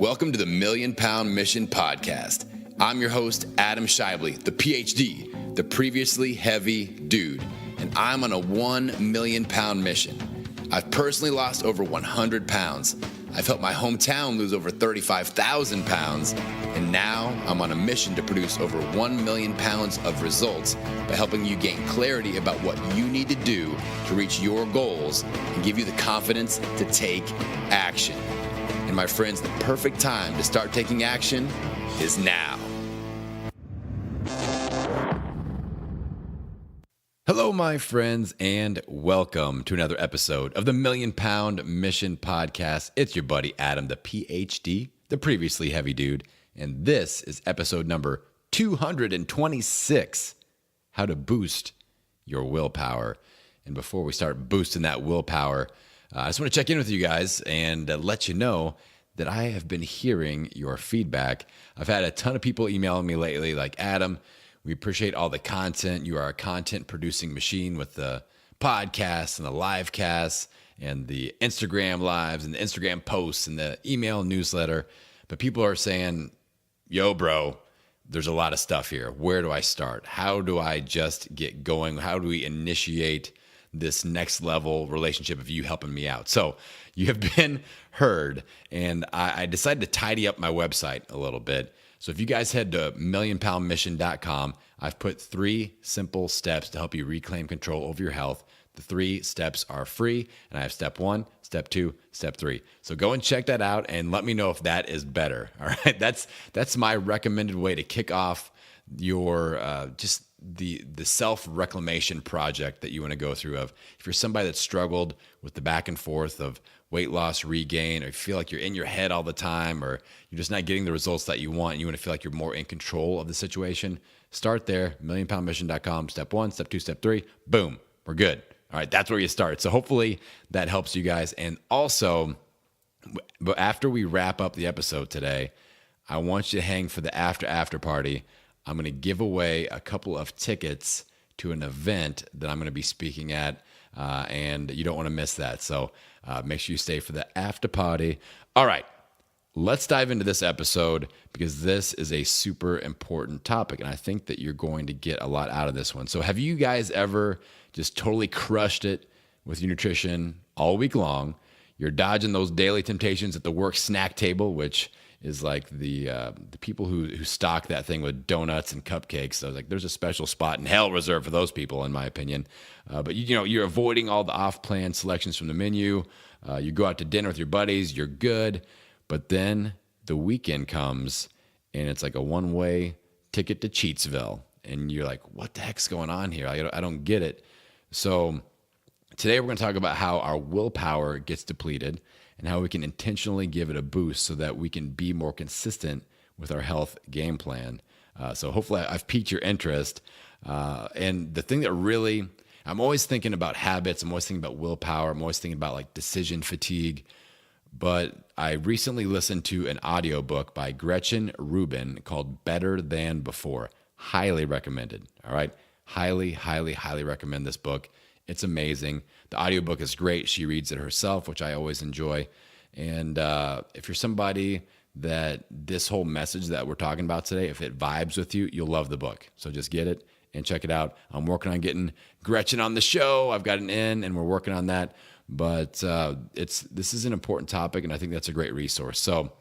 Welcome to the Million Pound Mission Podcast. I'm your host, Adam Shively, the PhD, the previously heavy dude, and I'm on a 1 million pound mission. I've personally lost over 100 pounds. I've helped my hometown lose over 35,000 pounds, and now I'm on a mission to produce over 1 million pounds of results by helping you gain clarity about what you need to do to reach your goals and give you the confidence to take action. And my friends, the perfect time to start taking action is now. Hello, my friends, and welcome to another episode of the Million Pound Mission Podcast. It's your buddy Adam, the PhD, the previously heavy dude, and this is episode number 226, How to Boost Your Willpower. And before we start boosting that willpower, I just want to check in with you guys and let you know that I have been hearing your feedback. I've had a ton of people emailing me lately like, Adam, we appreciate all the content. You are a content producing machine with the podcasts and the live casts and the Instagram lives and the Instagram posts and the email newsletter. But people are saying, yo, bro, there's a lot of stuff here. Where do I start? How do I just get going? How do we initiate this next level relationship of you helping me out? So you have been heard, and I decided to tidy up my website a little bit. So if you guys head to millionpoundmission.com, I've put 3 simple steps to help you reclaim control over your health. The 3 steps are free, and I have step 1, step 2, step 3. So go and check that out and let me know if that is better. All right, that's my recommended way to kick off your just the self-reclamation project that you want to go through. Of if you're somebody that struggled with the back and forth of weight loss, regain, or you feel like you're in your head all the time, or you're just not getting the results that you want, and you want to feel like you're more in control of the situation, start there, millionpoundmission.com, step 1, step 2, step 3, boom, we're good. All right, that's where you start. So hopefully that helps you guys. And also, but after we wrap up the episode today, I want you to hang for the after party. I'm going to give away a couple of tickets to an event that I'm going to be speaking at, and you don't want to miss that. So make sure you stay for the after party. All right, let's dive into this episode because this is a super important topic, and I think that you're going to get a lot out of this one. So have you guys ever just totally crushed it with your nutrition all week long? You're dodging those daily temptations at the work snack table, which is like the people who stock that thing with donuts and cupcakes. So like, there's a special spot in hell reserved for those people, in my opinion. But you know, you're avoiding all the off-plan selections from the menu. You go out to dinner with your buddies, you're good. But then the weekend comes, and it's like a one-way ticket to Cheats-ville, and you're like, what the heck's going on here? I don't get it. So today we're going to talk about how our willpower gets depleted and how we can intentionally give it a boost so that we can be more consistent with our health game plan. So hopefully I've piqued your interest. And the thing that really, I'm always thinking about habits. I'm always thinking about willpower. I'm always thinking about like decision fatigue. But I recently listened to an audiobook by Gretchen Rubin called Better Than Before. Highly recommended. All right. Highly, highly, highly recommend this book. It's amazing. The audiobook is great. She reads it herself, which I always enjoy. And if you're somebody that this whole message that we're talking about today, if it vibes with you, you'll love the book. So just get it and check it out. I'm working on getting Gretchen on the show. I've got an in, and we're working on that. But this is an important topic, and I think that's a great resource. So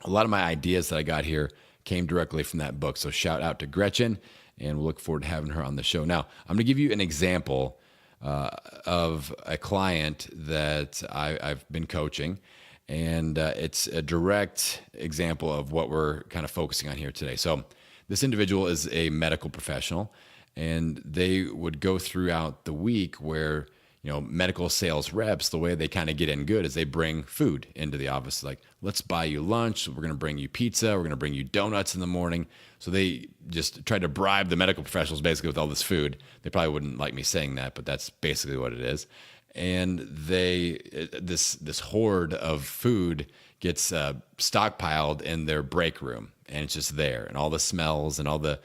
a lot of my ideas that I got here came directly from that book. So shout out to Gretchen, and we'll look forward to having her on the show. Now, I'm going to give you an example of a client that I've been coaching, and it's a direct example of what we're kind of focusing on here today. So this individual is a medical professional, and they would go throughout the week where, you know, medical sales reps, the way they kind of get in good is they bring food into the office. Like, let's buy you lunch. We're going to bring you pizza. We're going to bring you donuts in the morning. So they just try to bribe the medical professionals basically with all this food. They probably wouldn't like me saying that, but that's basically what it is. And this hoard of food gets stockpiled in their break room, and it's just there, and all the smells and all the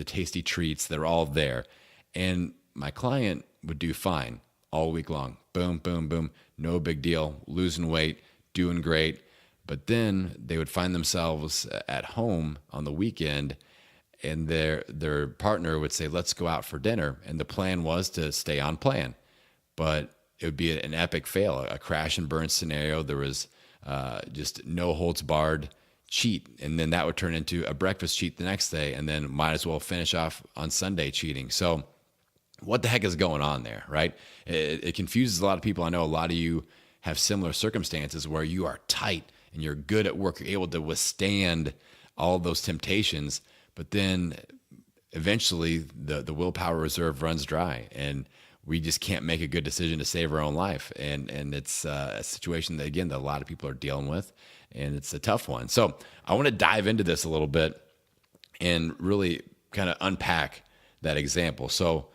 tasty treats, they're all there. And my client would do fine all week long. Boom, boom, boom. No big deal. Losing weight, doing great. But then they would find themselves at home on the weekend, and their partner would say, let's go out for dinner. And the plan was to stay on plan, but it would be an epic fail, a crash and burn scenario. There was just no holds barred cheat. And then that would turn into a breakfast cheat the next day, and then might as well finish off on Sunday cheating. So what the heck is going on there, right? It confuses a lot of people. I know a lot of you have similar circumstances where you are tight and you're good at work. You're able to withstand all of those temptations, but then eventually the willpower reserve runs dry, and we just can't make a good decision to save our own life. And it's a situation that, again, that a lot of people are dealing with, and it's a tough one. So I want to dive into this a little bit and really kind of unpack that example. So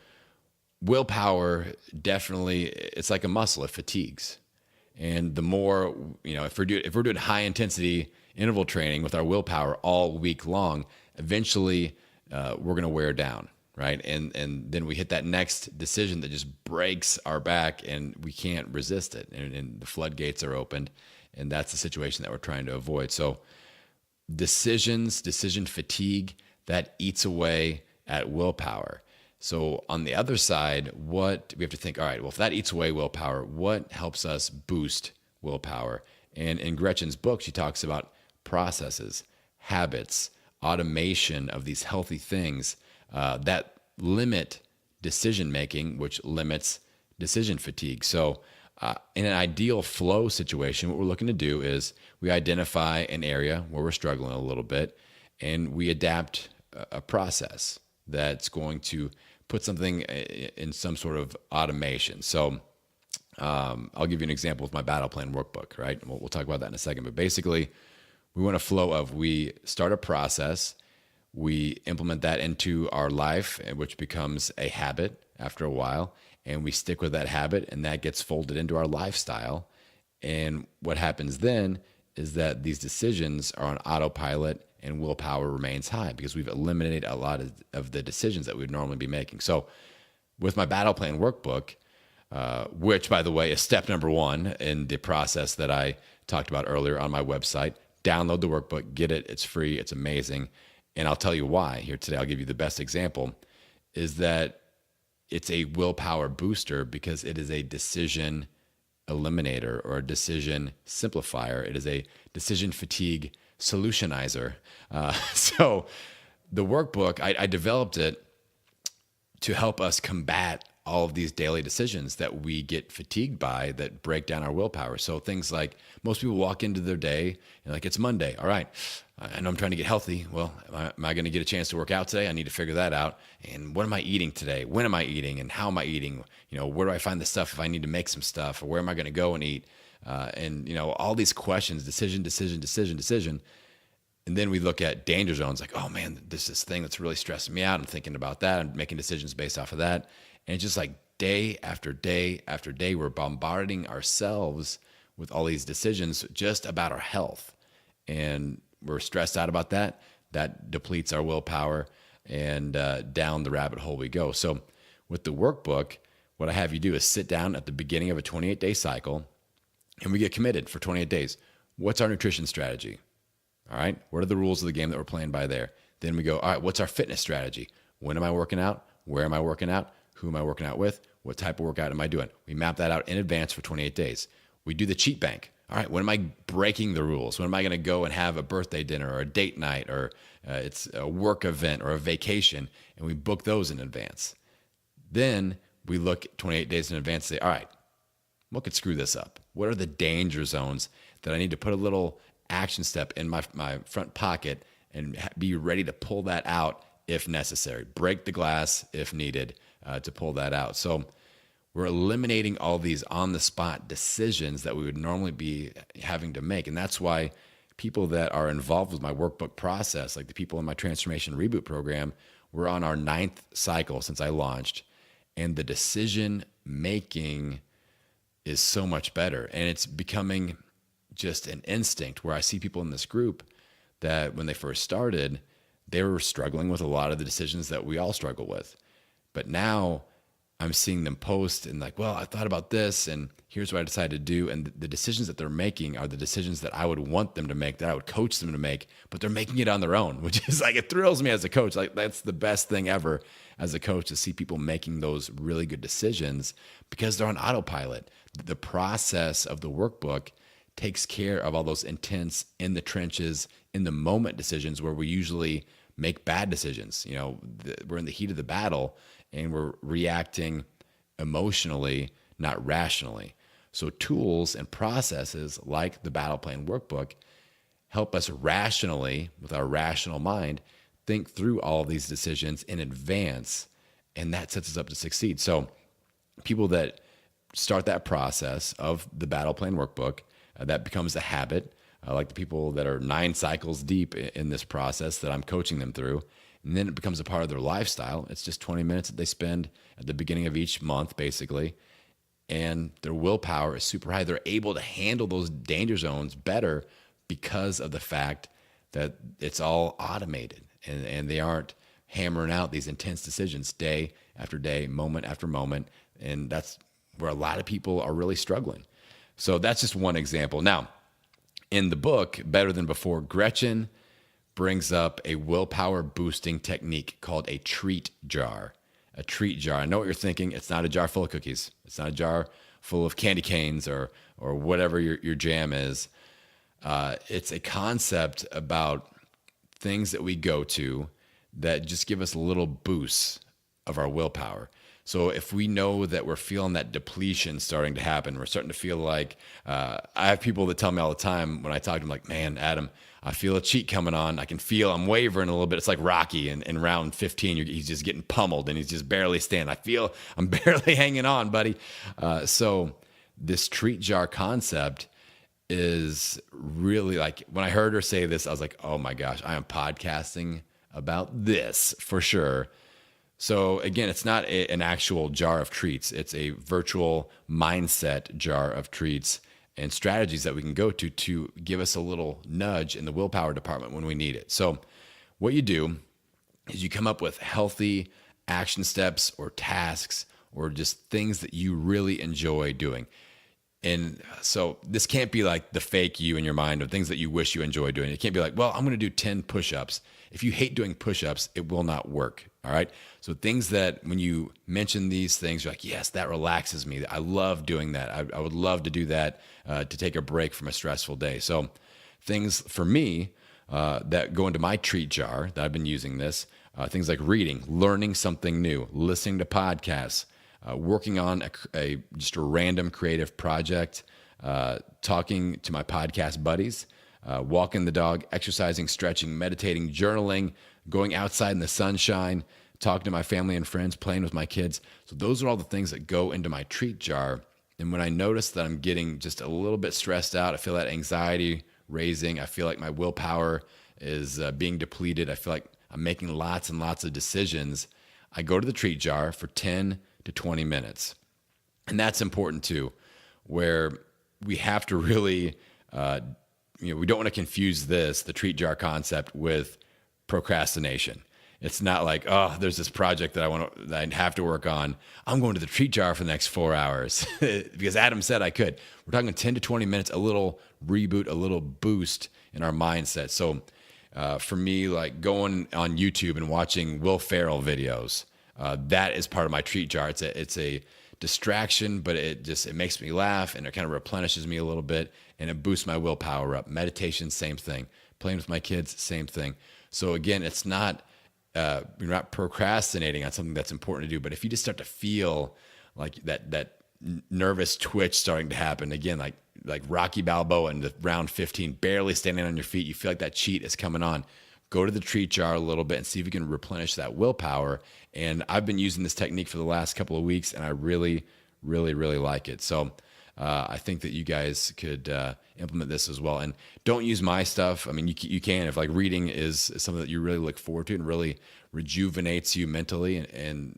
willpower, definitely, it's like a muscle. It fatigues. And the more, if we're doing high intensity interval training with our willpower all week long, eventually we're going to wear down, right? And then we hit that next decision that just breaks our back, and we can't resist it. And the floodgates are opened, and that's the situation that we're trying to avoid. So decision fatigue, that eats away at willpower. So on the other side, what we have to think, all right, well, if that eats away willpower, what helps us boost willpower? And in Gretchen's book, she talks about processes, habits, automation of these healthy things that limit decision-making, which limits decision fatigue. So in an ideal flow situation, what we're looking to do is we identify an area where we're struggling a little bit, and we adapt a process that's going to put something in some sort of automation. So I'll give you an example with my battle plan workbook, right? We'll talk about that in a second. But basically, we want a flow of, we start a process, we implement that into our life, which becomes a habit after a while, and we stick with that habit, and that gets folded into our lifestyle. And what happens then is that these decisions are on autopilot, and willpower remains high because we've eliminated a lot of the decisions that we'd normally be making. So with my battle plan workbook, which, by the way, is step number one in the process that I talked about earlier on my website, download the workbook, get it. It's free. It's amazing. And I'll tell you why here today. I'll give you the best example, is that it's a willpower booster because it is a decision eliminator or a decision simplifier. It is a decision fatigue solutionizer. So the workbook, I developed it to help us combat all of these daily decisions that we get fatigued by that break down our willpower. So things like, most people walk into their day and like, it's Monday. All right, I know I'm trying to get healthy. Well, am I going to get a chance to work out today? I need to figure that out. And what am I eating today? When am I eating? And how am I eating? Where do I find the stuff if I need to make some stuff? Or where am I going to go and eat? And all these questions, decision. And then we look at danger zones, like, oh man, this thing that's really stressing me out. I'm thinking about that. I'm making decisions based off of that. And it's just like day after day after day, we're bombarding ourselves with all these decisions just about our health. And we're stressed out about that. That depletes our willpower, and down the rabbit hole we go. So with the workbook, what I have you do is sit down at the beginning of a 28-day cycle, and we get committed for 28 days. What's our nutrition strategy? All right. What are the rules of the game that we're playing by there? Then we go, all right, what's our fitness strategy? When am I working out? Where am I working out? Who am I working out with? What type of workout am I doing? We map that out in advance for 28 days. We do the cheat bank. All right, when am I breaking the rules? When am I going to go and have a birthday dinner or a date night, or it's a work event or a vacation? And we book those in advance. Then we look 28 days in advance and say, all right, what could screw this up? What are the danger zones that I need to put a little action step in my front pocket and be ready to pull that out if necessary? Break the glass if needed to pull that out. So we're eliminating all these on-the-spot decisions that we would normally be having to make. And that's why people that are involved with my workbook process, like the people in my Transformation Reboot program, we're on our 9th cycle since I launched. And the decision-making is so much better. And it's becoming just an instinct, where I see people in this group that when they first started, they were struggling with a lot of the decisions that we all struggle with. But now I'm seeing them post and like, well, I thought about this and here's what I decided to do. And the decisions that they're making are the decisions that I would want them to make, that I would coach them to make, but they're making it on their own, which is like, it thrills me as a coach. Like that's the best thing ever as a coach, to see people making those really good decisions because they're on autopilot. The process of the workbook takes care of all those intense, in the trenches, in the moment decisions where we usually make bad decisions. We're in the heat of the battle and we're reacting emotionally, not rationally. So tools and processes like the battle plan workbook help us rationally, with our rational mind, think through all of these decisions in advance, and that sets us up to succeed. So people that start that process of the battle plan workbook, that becomes a habit, like the people that are 9 cycles deep in this process that I'm coaching them through. And then it becomes a part of their lifestyle. It's just 20 minutes that they spend at the beginning of each month, basically. And their willpower is super high. They're able to handle those danger zones better because of the fact that it's all automated and they aren't hammering out these intense decisions day after day, moment after moment. And that's where a lot of people are really struggling. So that's just one example. Now, in the book, Better Than Before, Gretchen brings up a willpower boosting technique called a treat jar. A treat jar. I know what you're thinking. It's not a jar full of cookies. It's not a jar full of candy canes or whatever your jam is. It's a concept about things that we go to that just give us a little boost of our willpower. So if we know that we're feeling that depletion starting to happen, we're starting to feel like, I have people that tell me all the time when I talk to them, like, man, Adam, I feel a cheat coming on. I can feel I'm wavering a little bit. It's like Rocky in round 15. He's just getting pummeled and he's just barely standing. I feel I'm barely hanging on, buddy. So this treat jar concept is really, like, when I heard her say this, I was like, oh my gosh, I am podcasting about this for sure. So again, it's not an actual jar of treats. It's a virtual mindset jar of treats and strategies that we can go to give us a little nudge in the willpower department when we need it. So what you do is you come up with healthy action steps or tasks or just things that you really enjoy doing. And so this can't be like the fake you in your mind of things that you wish you enjoy doing. It can't be like, well, I'm going to do 10 push-ups. If you hate doing push-ups, it will not work. All right. So things that when you mention these things, you're like, yes, that relaxes me. I love doing that. I would love to do that to take a break from a stressful day. So things for me that go into my treat jar that I've been using this, things like reading, learning something new, listening to podcasts, working on just a random creative project, talking to my podcast buddies, walking the dog, exercising, stretching, meditating, journaling, going outside in the sunshine, talking to my family and friends, playing with my kids. So those are all the things that go into my treat jar. And when I notice that I'm getting just a little bit stressed out, I feel that anxiety raising, I feel like my willpower is being depleted, I feel like I'm making lots and lots of decisions, I go to the treat jar for 10 to 20 minutes. And that's important too, where we have to really, we don't want to confuse the treat jar concept with procrastination. It's not like, oh, there's this project that I have to work on. I'm going to the treat jar for the next 4 hours because Adam said I could. We're talking 10 to 20 minutes, a little reboot, a little boost in our mindset. So for me, like going on YouTube and watching Will Ferrell videos, that is part of my treat jar. It's a distraction, but it makes me laugh and it kind of replenishes me a little bit and it boosts my willpower up. Meditation, same thing. Playing with my kids, same thing. So again, it's not, you're not procrastinating on something that's important to do, but if you just start to feel like that nervous twitch starting to happen again, like Rocky Balboa in the round 15, barely standing on your feet, you feel like that cheat is coming on. Go to the treat jar a little bit and see if you can replenish that willpower. And I've been using this technique for the last couple of weeks and I really, really, really like it. So I think that you guys could implement this as well. And don't use my stuff. I mean, you can, if like reading is something that you really look forward to and really rejuvenates you mentally and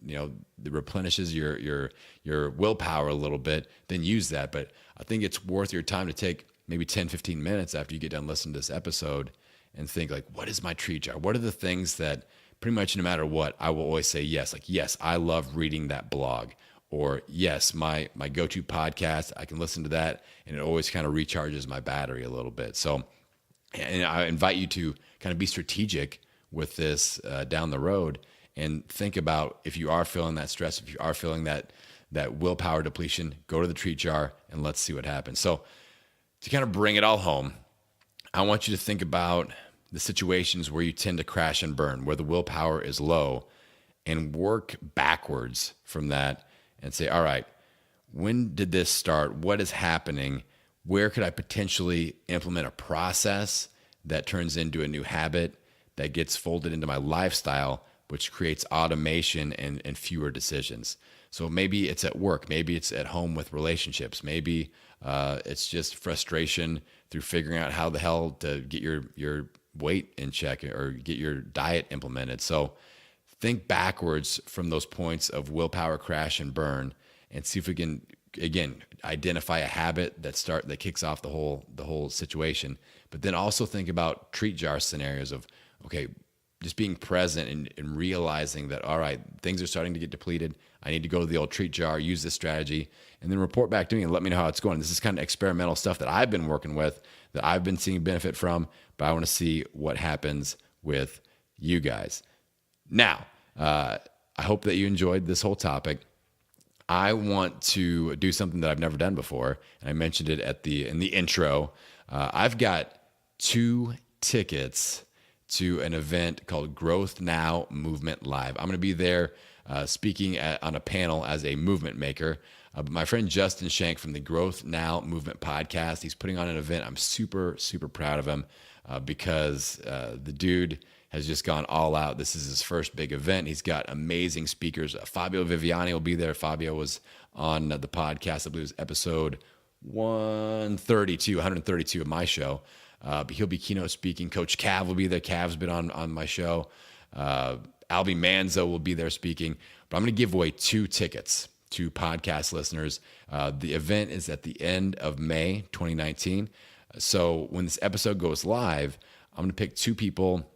replenishes your willpower a little bit, then use that. But I think it's worth your time to take maybe 10, 15 minutes after you get done listening to this episode and think like, what is my treat jar? What are the things that pretty much no matter what, I will always say yes. Like, yes, I love reading that blog. Or yes, my go-to podcast, I can listen to that, and it always kind of recharges my battery a little bit. So, and I invite you to kind of be strategic with this down the road, and think about, if you are feeling that stress, if you are feeling that willpower depletion, go to the treat jar and let's see what happens. So to kind of bring it all home, I want you to think about the situations where you tend to crash and burn, where the willpower is low, and work backwards from that and say, all right, when did this start? What is happening? Where could I potentially implement a process that turns into a new habit that gets folded into my lifestyle, which creates automation and fewer decisions? So maybe it's at work. Maybe it's at home with relationships. Maybe it's just frustration through figuring out how the hell to get your weight in check or get your diet implemented. So think backwards from those points of willpower crash and burn, and see if we can, again, identify a habit that kicks off the whole situation. But then also think about treat jar scenarios of, okay, just being present and realizing that, all right, things are starting to get depleted. I need to go to the old treat jar, use this strategy, and then report back to me and let me know how it's going. This is kind of experimental stuff that I've been working with, that I've been seeing benefit from, but I want to see what happens with you guys. Now, I hope that you enjoyed this whole topic. I want to do something that I've never done before, and I mentioned it in the intro. I've got 2 tickets to an event called Growth Now Movement Live. I'm going to be there speaking on a panel as a movement maker. But my friend Justin Shank from the Growth Now Movement podcast, he's putting on an event. I'm super, super proud of him because the dude has just gone all out. This is his first big event. He's got amazing speakers. Fabio Viviani will be there. Fabio was on the podcast, I believe it was episode 132 of my show. But he'll be keynote speaking. Coach Cav will be there. Cav's been on my show. Albie Manzo will be there speaking. But I'm going to give away 2 tickets to podcast listeners. The event is at the end of May 2019. So when this episode goes live, I'm going to pick 2 people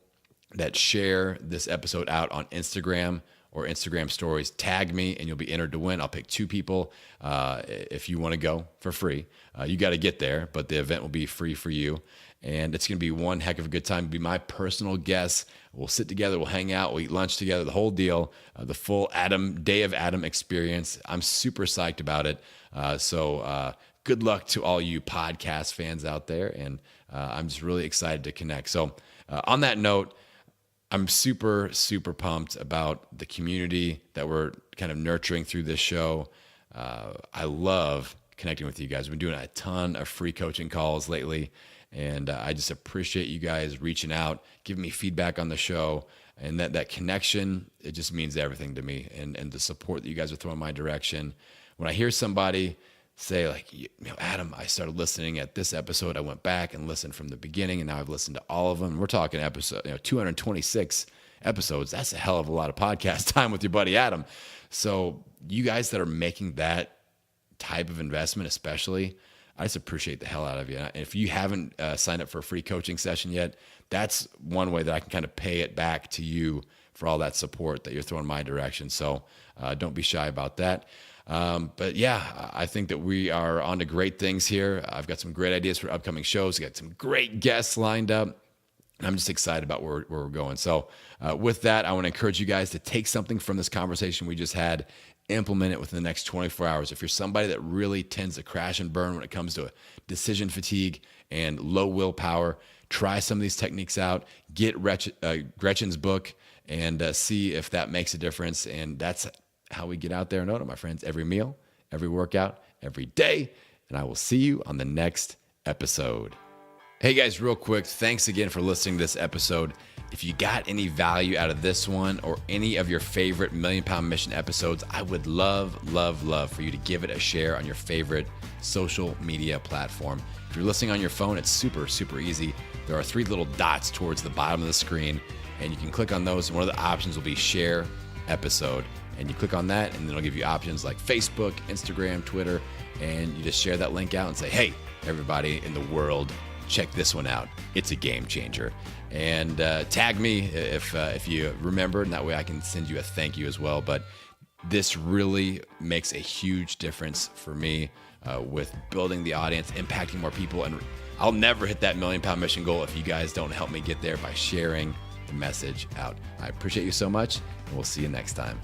that share this episode out on Instagram or Instagram stories. Tag me and you'll be entered to win. I'll pick 2 people if you want to go for free. You got to get there, but the event will be free for you. And it's going to be one heck of a good time. It'll be my personal guests. We'll sit together, we'll hang out, we'll eat lunch together, the whole deal, the full Day of Adam experience. I'm super psyched about it. So good luck to all you podcast fans out there. And I'm just really excited to connect. So on that note, I'm super, super pumped about the community that we're kind of nurturing through this show. I love connecting with you guys. We've been doing a ton of free coaching calls lately, and I just appreciate you guys reaching out, giving me feedback on the show, and that connection, it just means everything to me, and the support that you guys are throwing my direction. When I hear somebody say, like, Adam, I started listening at this episode. I went back and listened from the beginning, and now I've listened to all of them. We're talking 226 episodes. That's a hell of a lot of podcast time with your buddy Adam. So you guys that are making that type of investment, especially, I just appreciate the hell out of you. And if you haven't signed up for a free coaching session yet, that's one way that I can kind of pay it back to you for all that support that you're throwing my direction. So don't be shy about that. But yeah, I think that we are on to great things here. I've got some great ideas for upcoming shows. Got some great guests lined up. And I'm just excited about where we're going. So with that, I want to encourage you guys to take something from this conversation we just had, implement it within the next 24 hours. If you're somebody that really tends to crash and burn when it comes to decision fatigue and low willpower, try some of these techniques out. Get Gretchen's book and see if that makes a difference. And that's how we get out there and out, my friends, every meal, every workout, every day. And I will see you on the next episode. Hey guys, real quick, thanks again for listening to this episode. If you got any value out of this one or any of your favorite Million Pound Mission episodes, I would love for you to give it a share on your favorite social media platform. If you're listening on your phone, it's super, super easy. There are 3 little dots towards the bottom of the screen, and you can click on those, and one of the options will be share episode. And you click on that, and then it'll give you options like Facebook, Instagram, Twitter, and you just share that link out and say, hey, everybody in the world, check this one out. It's a game changer. And tag me if you remember, and that way I can send you a thank you as well. But this really makes a huge difference for me with building the audience, impacting more people. And I'll never hit that £1 million mission goal if you guys don't help me get there by sharing the message out. I appreciate you so much, and we'll see you next time.